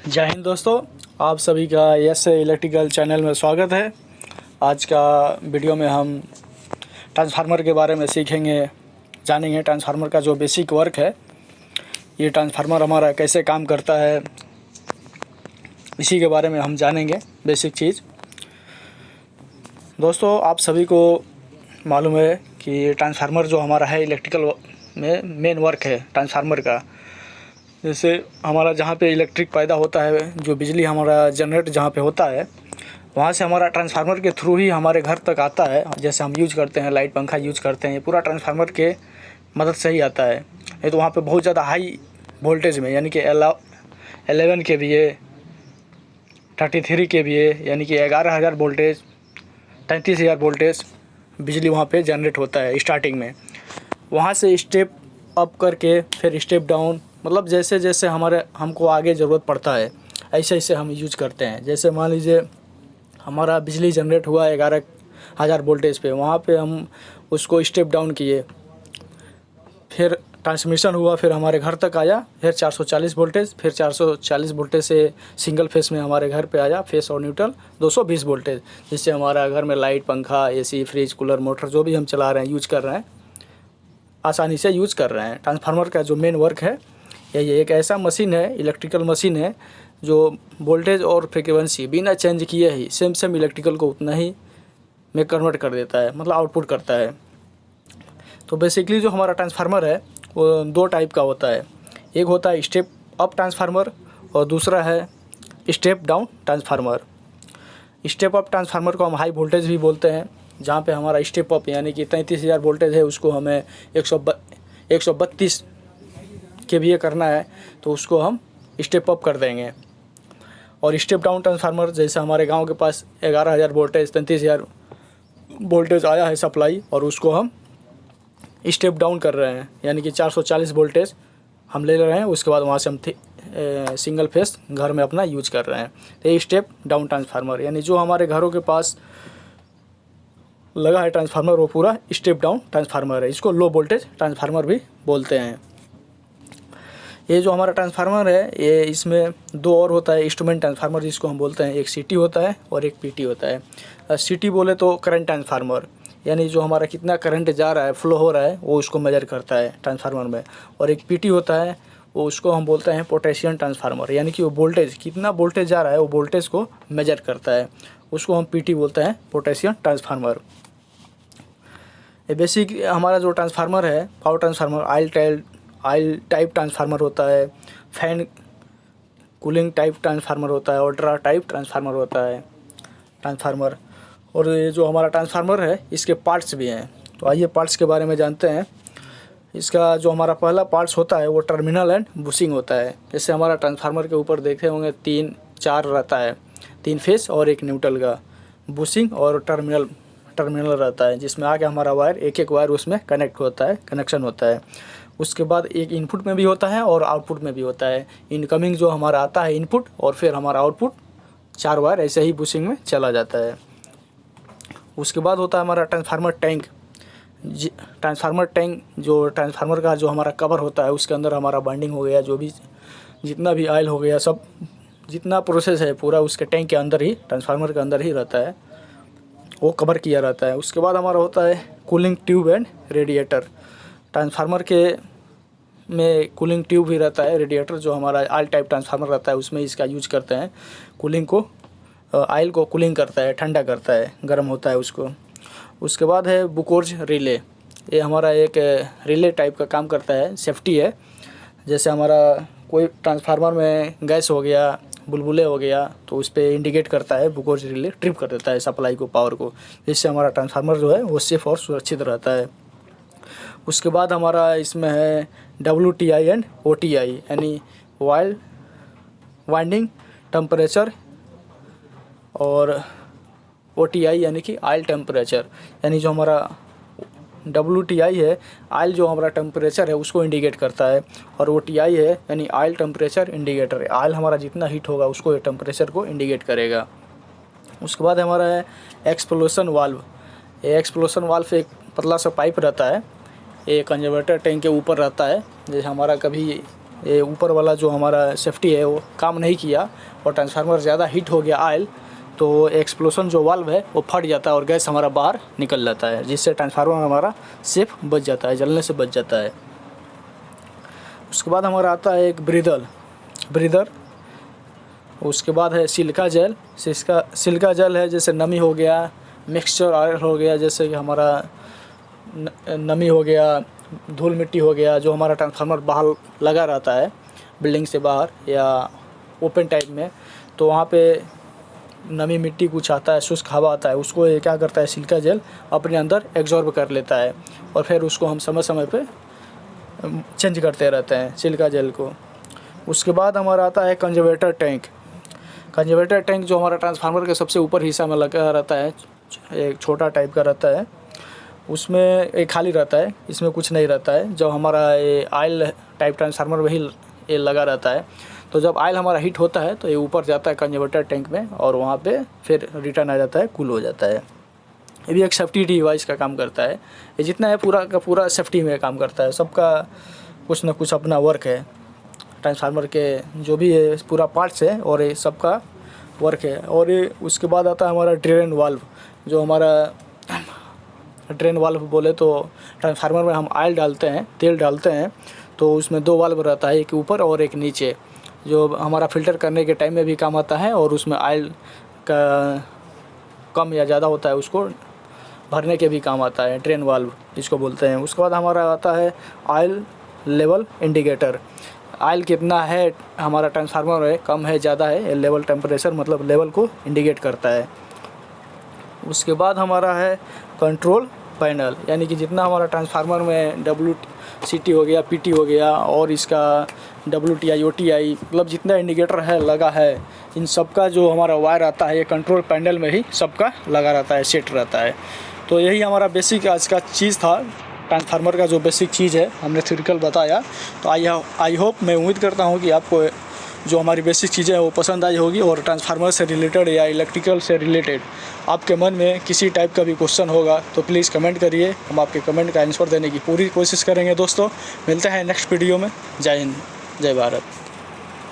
जय हिंद दोस्तों, आप सभी का यस इलेक्ट्रिकल चैनल में स्वागत है। आज का वीडियो में हम ट्रांसफार्मर के बारे में सीखेंगे, जानेंगे ट्रांसफार्मर का जो बेसिक वर्क है, ये ट्रांसफार्मर हमारा कैसे काम करता है, इसी के बारे में हम जानेंगे बेसिक चीज़। दोस्तों, आप सभी को मालूम है कि ट्रांसफार्मर जो हमारा है इलेक्ट्रिकल में मेन वर्क है ट्रांसफार्मर का। जैसे हमारा जहाँ पे इलेक्ट्रिक पैदा होता है, जो बिजली हमारा जनरेट जहाँ पे होता है, वहाँ से हमारा ट्रांसफार्मर के थ्रू ही हमारे घर तक आता है। जैसे हम यूज करते हैं, लाइट पंखा यूज करते हैं, ये पूरा ट्रांसफार्मर के मदद से ही आता है। ये तो वहाँ पे बहुत ज़्यादा हाई वोल्टेज में, यानी कि 11 के भी है, 33 के भी है, यानी कि 11,000 वोल्टेज, 33,000 वोल्टेज बिजली वहाँ पे जनरेट होता है स्टार्टिंग में। वहाँ से स्टेप अप करके फिर स्टेप डाउन, मतलब जैसे जैसे हमको आगे ज़रूरत पड़ता है ऐसे ऐसे हम यूज करते हैं। जैसे मान लीजिए हमारा बिजली जनरेट हुआ 11,000 वोल्टेज पे, वहाँ पे हम उसको स्टेप डाउन किए, फिर ट्रांसमिशन हुआ, फिर हमारे घर तक आया, फिर 440 वोल्टेज, फिर 440 वोल्टेज से सिंगल फेस में हमारे घर पे आया, फेस और न्यूट्रल 220 वोल्टेज, जिससे हमारा घर में लाइट पंखा एसी फ्रिज कूलर मोटर जो भी हम चला रहे हैं, यूज कर रहे हैं, आसानी से यूज कर रहे हैं। ट्रांसफार्मर का जो मेन वर्क है यही एक ऐसा मशीन है, इलेक्ट्रिकल मशीन है, जो वोल्टेज और फ्रीक्वेंसी बिना चेंज किए ही सेम इलेक्ट्रिकल को उतना ही में कन्वर्ट कर देता है, मतलब आउटपुट करता है। तो बेसिकली जो हमारा ट्रांसफार्मर है वो दो टाइप का होता है। एक होता है स्टेप अप ट्रांसफार्मर और दूसरा है step down transformer. Step up transformer को हम हाई वोल्टेज भी बोलते हैं, जहाँ पे हमारा स्टेप अप यानी कि 33,000 वोल्टेज है, उसको हमें 132 केवीए करना है, तो उसको हम स्टेप अप कर देंगे। और स्टेप डाउन ट्रांसफार्मर, जैसे हमारे गांव के पास 11,000 वोल्टेज 33,000 वोल्टेज आया है सप्लाई, और उसको हम स्टेप डाउन कर रहे हैं, यानी कि 440 वोल्टेज हम ले रहे हैं, उसके बाद वहाँ से हम सिंगल फेस घर में अपना यूज कर रहे हैं। तो ये स्टेप डाउन ट्रांसफार्मर, यानी जो हमारे घरों के पास लगा है ट्रांसफार्मर, वो पूरा स्टेप डाउन ट्रांसफार्मर है। इसको लो वोल्टेज ट्रांसफार्मर भी बोलते हैं। ये जो हमारा ट्रांसफार्मर है, ये इसमें दो और होता है इंस्ट्रूमेंट ट्रांसफार्मर, जिसको हम बोलते हैं, एक सीटी होता है और एक पीटी होता है। सीटी बोले तो करंट ट्रांसफार्मर, यानी जो हमारा कितना करंट जा रहा है, फ्लो हो रहा है, वो उसको मेजर करता है ट्रांसफार्मर में। और एक पीटी होता है, वो उसको हम बोलते हैं पोटेशियम ट्रांसफार्मर, यानी कि वो वोल्टेज कितना वोल्टेज जा रहा है वो वोल्टेज को मेजर करता है, उसको हम पीटी बोलते हैं, पोटेशियम ट्रांसफार्मर। ये बेसिक हमारा जो ट्रांसफार्मर है, power transformer oil type transformer होता है, फैन कूलिंग टाइप ट्रांसफार्मर होता है, और ड्रा टाइप ट्रांसफार्मर होता है ट्रांसफार्मर। और ये जो हमारा ट्रांसफार्मर है, इसके पार्ट्स भी हैं, तो आइए पार्ट्स के बारे में जानते हैं। इसका जो हमारा पहला पार्ट्स होता है वो टर्मिनल एंड बुशिंग होता है। जैसे हमारा ट्रांसफार्मर के ऊपर देखे होंगे 3-4 रहता है, 3 फेस और एक न्यूट्रल का, बुशिंग और टर्मिनल रहता है, जिसमें आगे हमारा वायर एक वायर उसमें कनेक्ट होता है, कनेक्शन होता है। उसके बाद एक इनपुट में भी होता है और आउटपुट में भी होता है। इनकमिंग जो हमारा आता है इनपुट, और फिर हमारा आउटपुट 4 वायर ऐसे ही बुशिंग में चला जाता है। उसके बाद होता है हमारा ट्रांसफार्मर टैंक। ट्रांसफार्मर टैंक जो ट्रांसफार्मर का जो हमारा कवर होता है, उसके अंदर हमारा बाइंडिंग हो गया, जो भी जितना भी ऑयल हो गया, सब जितना प्रोसेस है पूरा उसके टैंक के अंदर ही, ट्रांसफार्मर के अंदर ही रहता है, वो कवर किया रहता है। उसके बाद हमारा होता है cooling tube and radiator. Transformer के में कूलिंग ट्यूब भी रहता है, रेडिएटर जो हमारा ऑयल टाइप ट्रांसफार्मर रहता है उसमें इसका यूज करते हैं, कूलिंग को, ऑयल को कूलिंग करता है, ठंडा करता है, गर्म होता है उसको। उसके बाद है बुकोर्ज रिले। ये हमारा एक रिले टाइप का काम करता है, सेफ्टी है। जैसे हमारा कोई ट्रांसफार्मर में गैस हो गया, बुलबुले हो गया, तो उस पर इंडिकेट करता है, बुकोर्ज रिले ट्रिप कर देता है सप्लाई को, पावर को, जिससे हमारा ट्रांसफार्मर जो है वो सेफ और सुरक्षित रहता है। उसके बाद हमारा इसमें है WTI एंड OTI, यानी वाइंडिंग टेम्परेचर, और OTI यानी कि ऑयल टेम्परेचर, यानी जो हमारा WTI है, ऑयल जो हमारा टेम्परेचर है उसको इंडिकेट करता है, और OTI है यानी ऑयल टेम्परेचर इंडिकेटर, ऑयल हमारा जितना हीट होगा उसको टेम्परेचर को इंडिकेट करेगा। उसके बाद हमारा है एक्सप्लोशन वाल्व। ये एक्सप्लोशन वाल्व एक पतला सा पाइप रहता है, ये कंजर्वेटर टैंक के ऊपर रहता है। जैसे हमारा कभी ये ऊपर वाला जो हमारा सेफ्टी है वो काम नहीं किया और ट्रांसफार्मर ज़्यादा हीट हो गया ऑयल, तो एक्सप्लोजन जो वाल्व है वो फट जाता है और गैस हमारा बाहर निकल जाता है, जिससे ट्रांसफार्मर हमारा सेफ बच जाता है, जलने से बच जाता है। उसके बाद हमारा आता है एक ब्रीदर। उसके बाद है सिलिका जेल। सिलिका जेल है जैसे नमी हो गया, मिक्सचर ऑयल हो गया, जैसे कि हमारा नमी हो गया, धूल मिट्टी हो गया, जो हमारा ट्रांसफार्मर बाहर लगा रहता है बिल्डिंग से बाहर या ओपन टाइप में, तो वहाँ पे नमी मिट्टी कुछ आता है, शुष्क हवा आता है, उसको ये क्या करता है सिलिका जेल अपने अंदर एब्जॉर्ब कर लेता है और फिर उसको हम समय समय पे चेंज करते रहते हैं सिलिका जेल को। उसके बाद हमारा आता है कंजर्वेटर टैंक। कंजर्वेटर टैंक जो हमारा ट्रांसफार्मर के सबसे ऊपर हिस्सा में लगा रहता है, एक छोटा टाइप का रहता है, उसमें एक खाली रहता है, इसमें कुछ नहीं रहता है। जब हमारा ये ऑयल टाइप ट्रांसफार्मर वही ये लगा रहता है, तो जब ऑयल हमारा हीट होता है तो ये ऊपर जाता है कंजर्वेटर टैंक में और वहाँ पे फिर रिटर्न आ जाता है, कूल हो जाता है। ये भी एक सेफ्टी डिवाइस का काम करता है। ये जितना है पूरा का पूरा सेफ्टी में काम करता है, सबका कुछ ना कुछ अपना वर्क है। ट्रांसफार्मर के जो भी है पूरा पार्ट्स है और ये सबका वर्क है। और ये उसके बाद आता है हमारा ड्रेन वाल्व। जो हमारा ड्रेन वाल्व बोले तो ट्रांसफार्मर में हम ऑयल डालते हैं, तेल डालते हैं, तो उसमें दो वाल्व रहता है, एक ऊपर और एक नीचे, जो हमारा फ़िल्टर करने के टाइम में भी काम आता है और उसमें ऑयल का कम या ज़्यादा होता है उसको भरने के भी काम आता है, ड्रेन वाल्व जिसको बोलते हैं। उसके बाद हमारा आता है ऑयल लेवल इंडिकेटर। ऑयल कितना है हमारा ट्रांसफार्मर में, कम है ज़्यादा है, ये लेवल टेम्परेचर मतलब लेवल को इंडिकेट करता है। उसके बाद हमारा है कंट्रोल पैनल, यानी कि जितना हमारा ट्रांसफार्मर में WCT हो गया, PT हो गया और इसका WTI OTI मतलब जितना इंडिकेटर है लगा है, इन सब का जो हमारा वायर आता है ये कंट्रोल पैनल में ही सबका लगा रहता है, सेट रहता है। तो यही हमारा बेसिक आज का चीज़ था, ट्रांसफार्मर का जो बेसिक चीज़ है हमने थ्योरिकल बताया। तो आई होप, मैं उम्मीद करता हूँ कि आपको जो हमारी बेसिक चीज़ें हैं वो पसंद आई होगी और ट्रांसफार्मर से रिलेटेड या इलेक्ट्रिकल से रिलेटेड आपके मन में किसी टाइप का भी क्वेश्चन होगा तो प्लीज़ कमेंट करिए, हम आपके कमेंट का आंसर देने की पूरी कोशिश करेंगे। दोस्तों मिलते हैं नेक्स्ट वीडियो में। जय हिंद, जय भारत।